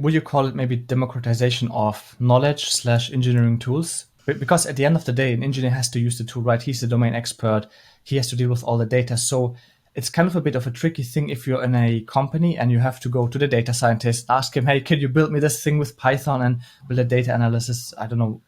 would you call it maybe democratization of knowledge slash engineering tools? Because at the end of the day, an engineer has to use the tool, right? He's the domain expert. He has to deal with all the data. So it's kind of a bit of a tricky thing if you're in a company and you have to go to the data scientist, ask him, hey, can you build me this thing with Python and build a data analysis, I don't know,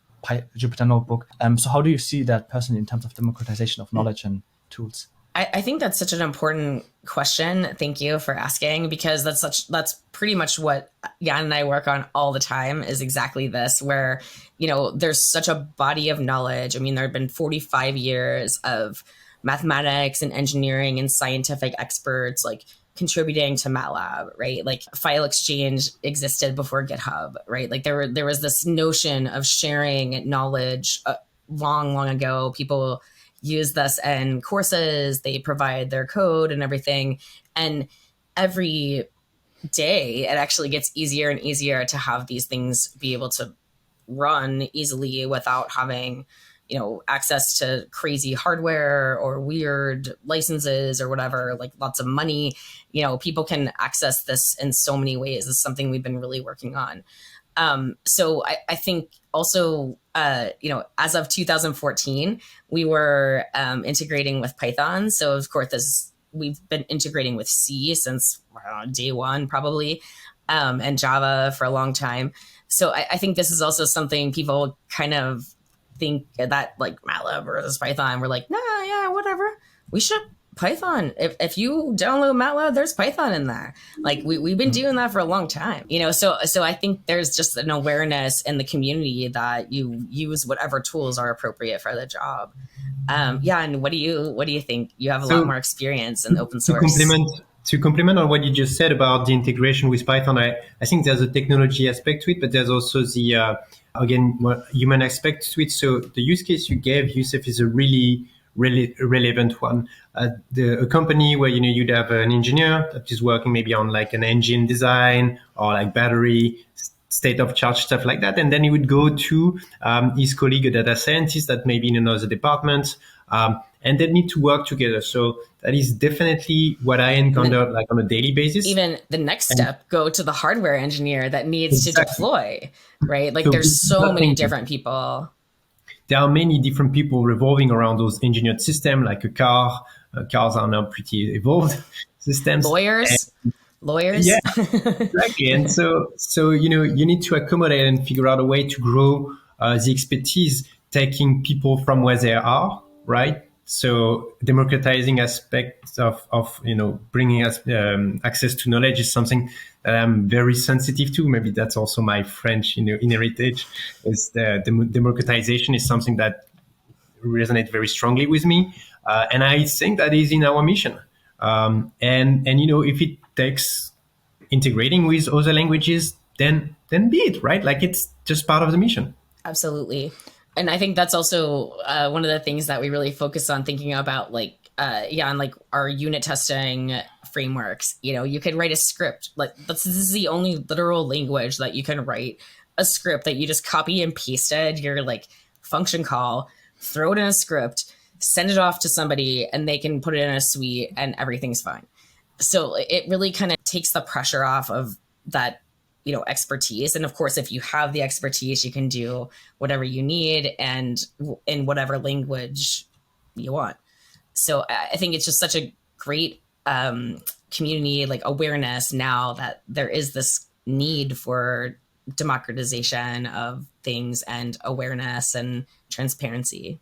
Jupyter Notebook. So how do you see that personally in terms of democratization of knowledge and tools? I think that's such an important question. Thank you for asking, because that's pretty much what Jan and I work on all the time, is exactly this, where, there's such a body of knowledge. I mean, there have been 45 years of mathematics and engineering and scientific experts like contributing to MATLAB, right? Like file exchange existed before GitHub, right? Like there was this notion of sharing knowledge long ago. People use this in courses, they provide their code and everything. And every day it actually gets easier and easier to have these things be able to run easily without having, access to crazy hardware or weird licenses or whatever, like lots of money. People can access this in so many ways. This is something we've been really working on. So I think also, as of 2014, we were integrating with Python. So of course, we've been integrating with C since day one, probably, and Java for a long time. So I think this is also something people kind of think that like MATLAB versus Python. We're like, nah, yeah, whatever. We should Python. If you download MATLAB, there's Python in there. Like we've been doing that for a long time, So I think there's just an awareness in the community that you use whatever tools are appropriate for the job. And what do you think? You have a lot more experience in open source. To complement on what you just said about the integration with Python, I think there's a technology aspect to it, but there's also the human aspect to it. So the use case you gave, Youssef, is a really relevant one. A company where you'd have an engineer that is working maybe on like an engine design or like battery state of charge, stuff like that, and then he would go to his colleague, a data scientist that may be in another department, and they need to work together. So that is definitely what I encounter like on a daily basis. Even the next step, go to the hardware engineer that needs to deploy, right? Like so there's so many different people. There are many different people revolving around those engineered systems, like a car. Cars are now pretty evolved systems. Lawyers. Yeah, exactly. And so you need to accommodate and figure out a way to grow the expertise, taking people from where they are, right? So democratizing aspects of bringing us access to knowledge is something that I'm very sensitive to. Maybe that's also my French heritage. Is the democratization is something that resonates very strongly with me, and I think that is in our mission. And if it takes integrating with other languages, then be it, right? Like it's just part of the mission. Absolutely. And I think that's also one of the things that we really focus on thinking about, on like our unit testing frameworks. You could write a script. Like this is the only literal language that you can write a script that you just copy and pasted your like function call, throw it in a script, send it off to somebody, and they can put it in a suite and everything's fine. So it really kind of takes the pressure off of that expertise. And of course, if you have the expertise, you can do whatever you need and in whatever language you want. So I think it's just such a great community like awareness now that there is this need for democratization of things and awareness and transparency.